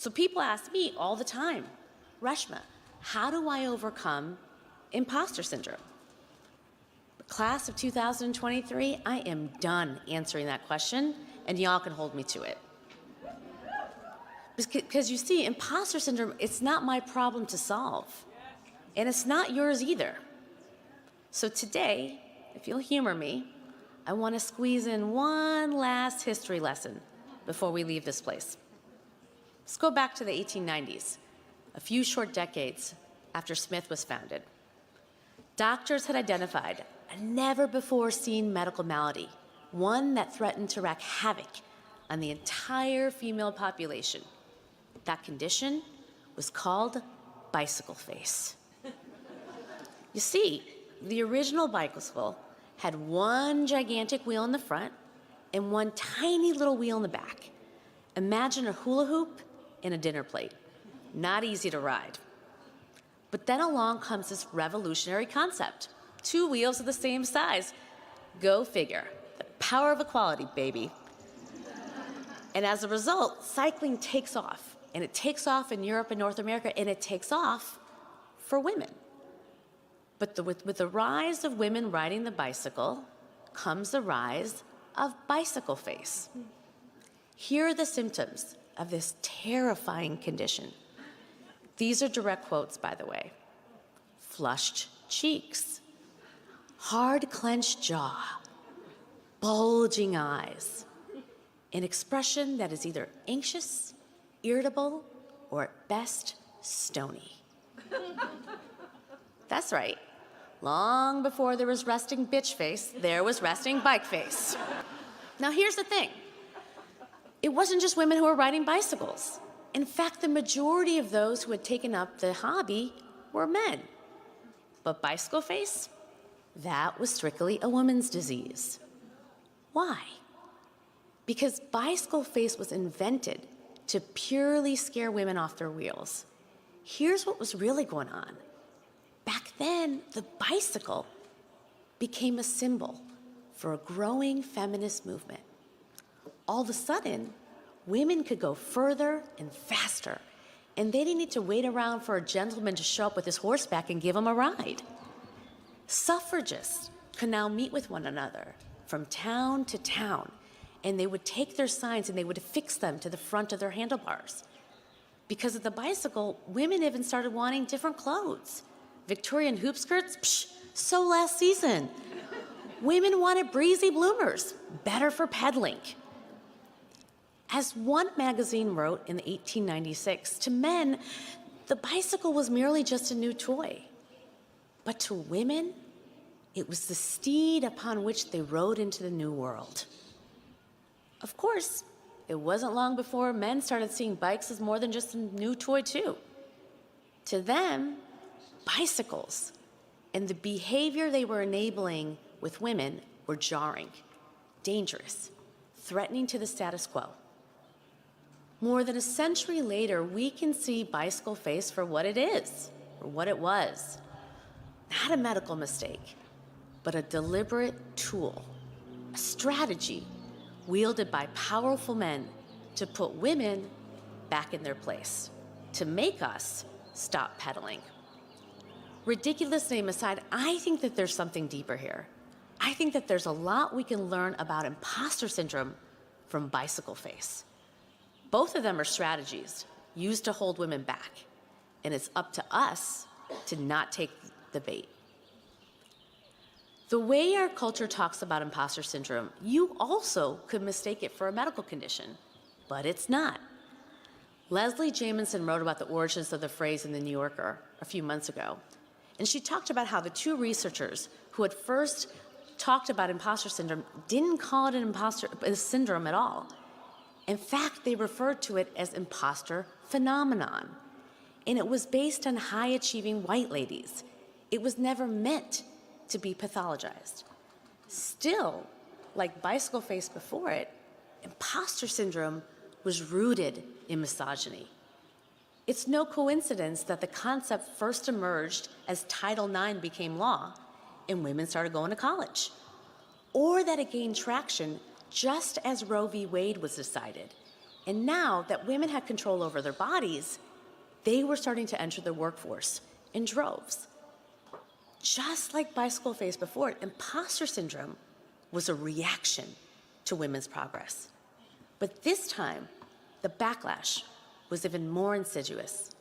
So people ask me all the time, Reshma, how do I overcome imposter syndrome? The class of 2023, I am done answering that question, and y'all can hold me to it. Because you see, imposter syndrome, it's not my problem to solve, and it's not yours either. So today, if you'll humor me, I want to squeeze in one last history lesson before we leave this place. Let's go back to the 1890s, a few short decades after Smith was founded. Doctors had identified a never-before-seen medical malady, one that threatened to wreak havoc on the entire female population. That condition was called bicycle face. You see, the original bicycle had one gigantic wheel in the front and one tiny little wheel in the back. Imagine a hula hoop and a dinner plate. Not easy to ride. But then along comes this revolutionary concept. 2 wheels of the same size. Go figure. The power of equality, baby. And as a result, cycling takes off. And it takes off in Europe and North America, and it takes off for women. But with the rise of women riding the bicycle comes the rise of bicycle face. Here are the symptoms of this terrifying condition. These are direct quotes, by the way. Flushed cheeks, hard clenched jaw, bulging eyes, an expression that is either anxious, irritable, or at best, stony. That's right. Long before there was resting bitch face, there was resting bike face. Now here's the thing. It wasn't just women who were riding bicycles. In fact, the majority of those who had taken up the hobby were men. But bicycle face, that was strictly a woman's disease. Why? Because bicycle face was invented to purely scare women off their wheels. Here's what was really going on. Back then, the bicycle became a symbol for a growing feminist movement. All of a sudden, women could go further and faster, and they didn't need to wait around for a gentleman to show up with his horseback and give them a ride. Suffragists could now meet with one another from town to town, and they would take their signs and they would affix them to the front of their handlebars. Because of the bicycle, women even started wanting different clothes. Victorian hoop skirts? Psh, so last season. Women wanted breezy bloomers, better for pedaling. As one magazine wrote in 1896, to men, the bicycle was merely just a new toy. But to women, it was the steed upon which they rode into the new world. Of course, it wasn't long before men started seeing bikes as more than just a new toy too. To them, bicycles and the behavior they were enabling with women were jarring, dangerous, threatening to the status quo. More than a century later, we can see bicycle face for what it is, or what it was. Not a medical mistake, but a deliberate tool, a strategy wielded by powerful men to put women back in their place, to make us stop pedaling. Ridiculous name aside, I think that there's something deeper here. I think that there's a lot we can learn about imposter syndrome from bicycle face. Both of them are strategies used to hold women back, and it's up to us to not take the bait. The way our culture talks about imposter syndrome, you also could mistake it for a medical condition, but it's not. Leslie Jamison wrote about the origins of the phrase in The New Yorker a few months ago, and she talked about how the 2 researchers who had first talked about imposter syndrome didn't call it a syndrome at all. In fact, they referred to it as imposter phenomenon, and it was based on high-achieving white ladies. It was never meant to be pathologized. Still, like bicycle face before it, imposter syndrome was rooted in misogyny. It's no coincidence that the concept first emerged as Title IX became law and women started going to college, or that it gained traction just as Roe v. Wade was decided And now that women had control over their bodies, they were starting to enter the workforce in droves. Just like bicycle face before, imposter syndrome was a reaction to women's progress. But this time, the backlash was even more insidious,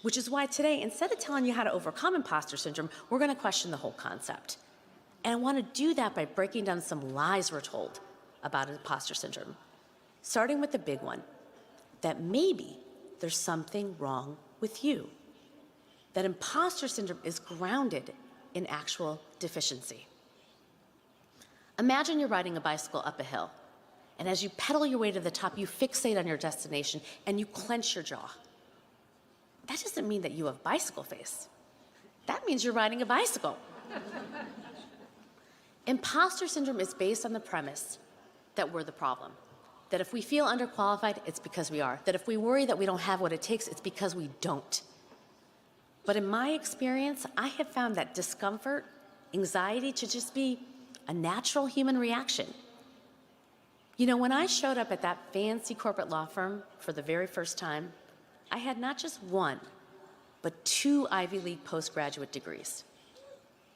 which is why today, instead of telling you how to overcome imposter syndrome, we're going to question the whole concept. And I want to do that by breaking down some lies we're told about imposter syndrome, starting with the big one, that maybe there's something wrong with you, that imposter syndrome is grounded in actual deficiency. Imagine you're riding a bicycle up a hill, and as you pedal your way to the top, you fixate on your destination and you clench your jaw. That doesn't mean that you have bicycle face. That means you're riding a bicycle. Imposter syndrome is based on the premise that we're the problem. That if we feel underqualified, it's because we are. That if we worry that we don't have what it takes, it's because we don't. But in my experience, I have found that discomfort, anxiety to just be a natural human reaction. You know, when I showed up at that fancy corporate law firm for the very first time, I had not just one, but 2 Ivy League postgraduate degrees.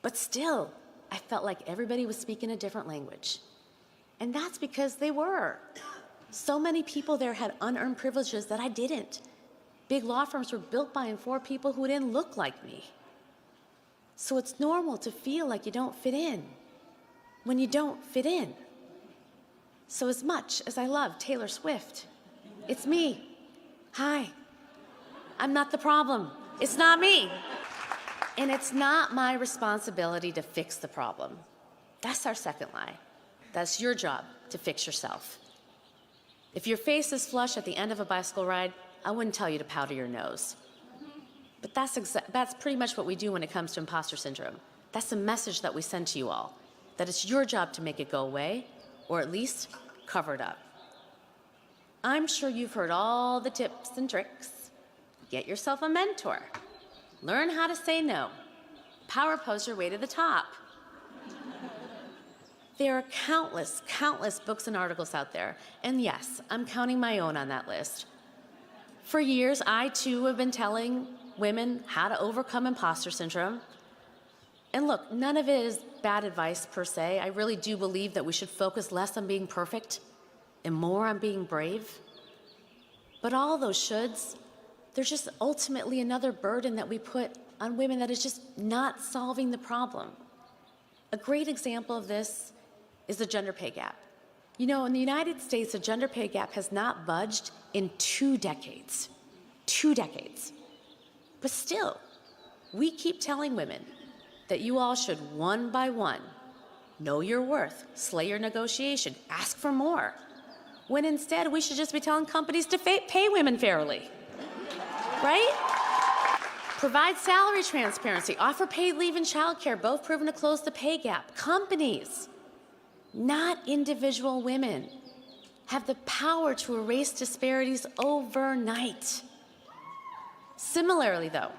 But still, I felt like everybody was speaking a different language. And that's because they were. So many people there had unearned privileges that I didn't. Big law firms were built by and for people who didn't look like me. So it's normal to feel like you don't fit in when you don't fit in. So as much as I love Taylor Swift, it's me. Hi. I'm not the problem. It's not me. And it's not my responsibility to fix the problem. That's our second lie. That's your job to fix yourself. If your face is flush at the end of a bicycle ride, I wouldn't tell you to powder your nose. But that's pretty much what we do when it comes to imposter syndrome. That's the message that we send to you all, that it's your job to make it go away, or at least cover it up. I'm sure you've heard all the tips and tricks. Get yourself a mentor. Learn how to say no. Power pose your way to the top. There are countless, countless books and articles out there. And yes, I'm counting my own on that list. For years, I too have been telling women how to overcome imposter syndrome. And look, none of it is bad advice per se. I really do believe that we should focus less on being perfect and more on being brave. But all those shoulds, they're just ultimately another burden that we put on women that is just not solving the problem. A great example of this is the gender pay gap. You know, in the United States, the gender pay gap has not budged in 2 decades. 2 decades. But still, we keep telling women that you all should, one by one, know your worth, slay your negotiation, ask for more, when instead we should just be telling companies to pay women fairly, right? Provide salary transparency, offer paid leave and childcare, both proven to close the pay gap. Companies, not individual women, have the power to erase disparities overnight. Similarly, though,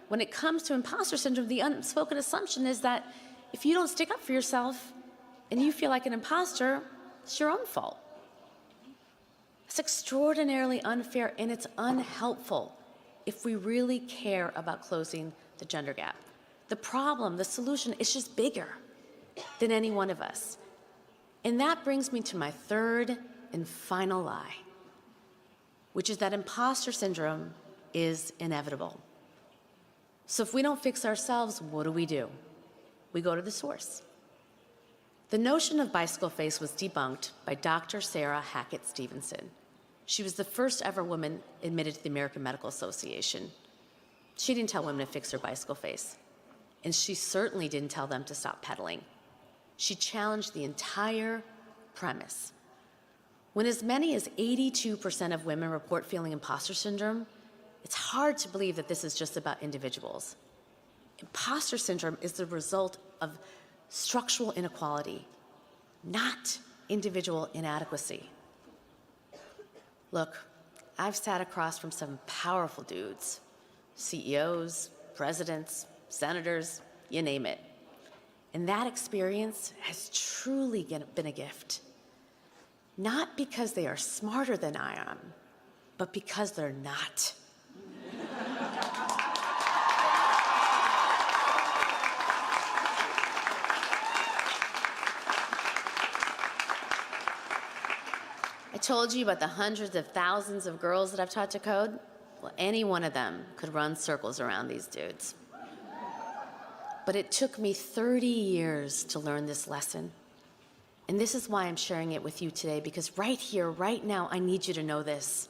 when it comes to imposter syndrome, the unspoken assumption is that if you don't stick up for yourself and you feel like an imposter, it's your own fault. It's extraordinarily unfair and it's unhelpful if we really care about closing the gender gap. The problem, the solution, is just bigger than any one of us. And that brings me to my third and final lie, which is that imposter syndrome is inevitable. So if we don't fix ourselves, what do? We go to the source. The notion of bicycle face was debunked by Dr. Sarah Hackett Stevenson. She was the first ever woman admitted to the American Medical Association. She didn't tell women to fix their bicycle face. And she certainly didn't tell them to stop pedaling. She challenged the entire premise. When as many as 82% of women report feeling imposter syndrome, it's hard to believe that this is just about individuals. Imposter syndrome is the result of structural inequality, not individual inadequacy. Look, I've sat across from some powerful dudes, CEOs, presidents, senators, you name it. And that experience has truly been a gift. not because they are smarter than I am, but because they're not. I told you about the hundreds of thousands of girls that I've taught to code. Well, any one of them could run circles around these dudes. But it took me 30 years to learn this lesson. And this is why I'm sharing it with you today, because right here, right now, I need you to know this.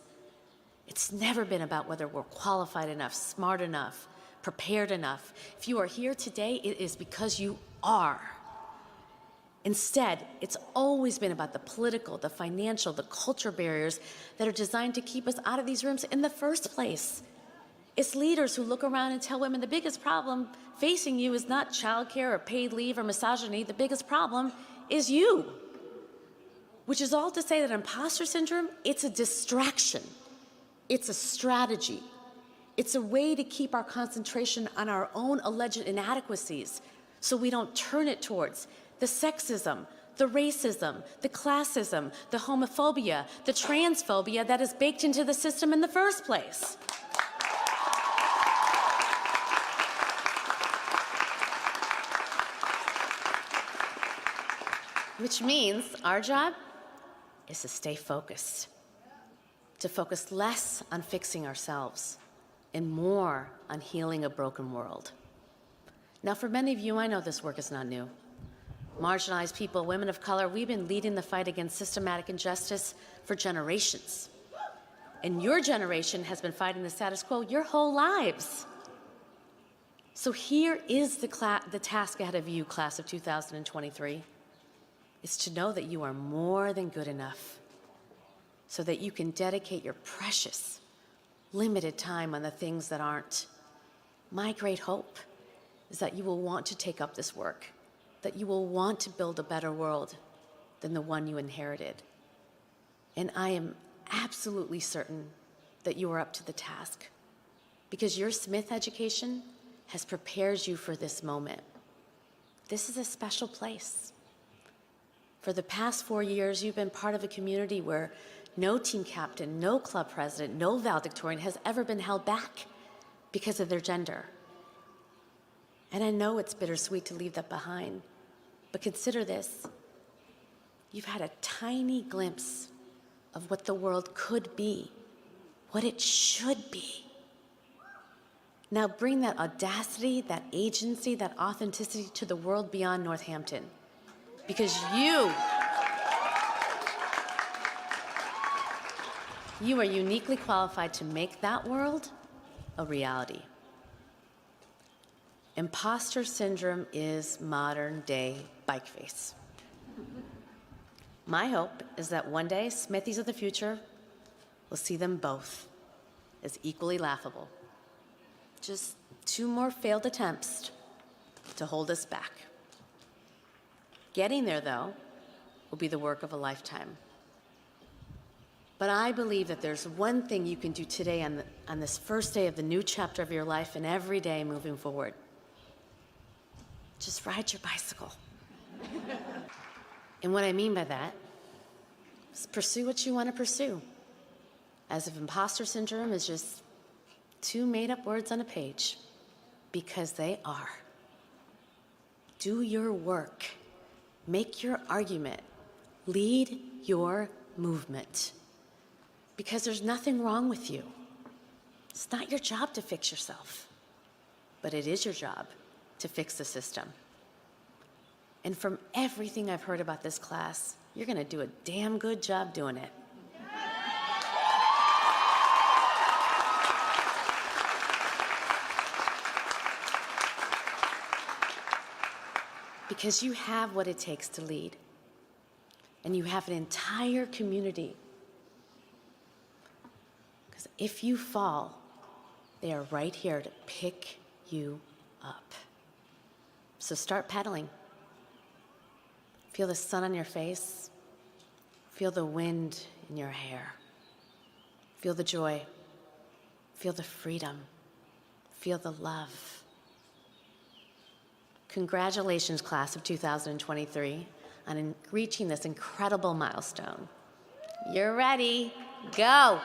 It's never been about whether we're qualified enough, smart enough, prepared enough. If you are here today, it is because you are. Instead, it's always been about the political, the financial, the culture barriers that are designed to keep us out of these rooms in the first place. It's leaders who look around and tell women the biggest problem facing you is not childcare or paid leave or misogyny. The biggest problem is you. Which is all to say that imposter syndrome, it's a distraction. It's a strategy. It's a way to keep our concentration on our own alleged inadequacies so we don't turn it towards the sexism, the racism, the classism, the homophobia, the transphobia that is baked into the system in the first place. Which means our job is to stay focused, to focus less on fixing ourselves and more on healing a broken world. Now, for many of you, I know this work is not new. Marginalized people, women of color, we've been leading the fight against systematic injustice for generations. And your generation has been fighting the status quo your whole lives. So here is the task ahead of you, class of 2023, is to know that you are more than good enough so that you can dedicate your precious, limited time on the things that aren't. My great hope is that you will want to take up this work, that you will want to build a better world than the one you inherited. And I am absolutely certain that you are up to the task, because your Smith education has prepared you for this moment. This is a special place. For the past 4 years, you've been part of a community where no team captain, no club president, no valedictorian has ever been held back because of their gender. And I know it's bittersweet to leave that behind, but consider this. You've had a tiny glimpse of what the world could be, what it should be. Now bring that audacity, that agency, that authenticity to the world beyond Northampton. Because you are uniquely qualified to make that world a reality. Imposter syndrome is modern day bike face. My hope is that one day Smithies of the future will see them both as equally laughable. Just 2 more failed attempts to hold us back. Getting there, though, will be the work of a lifetime. But I believe that there's one thing you can do today on this first day of the new chapter of your life and every day moving forward. Just ride your bicycle. And what I mean by that is pursue what you want to pursue. As if imposter syndrome is just 2 made-up words on a page, because they are. Do your work. Make your argument. Lead your movement. Because there's nothing wrong with you. It's not your job to fix yourself, but it is your job to fix the system. And from everything I've heard about this class, you're going to do a damn good job doing it. Because you have what it takes to lead. And you have an entire community. Because if you fall, they are right here to pick you up. So start pedaling. Feel the sun on your face. Feel the wind in your hair. Feel the joy. Feel the freedom. Feel the love. Congratulations, class of 2023, on reaching this incredible milestone. You're ready. Go.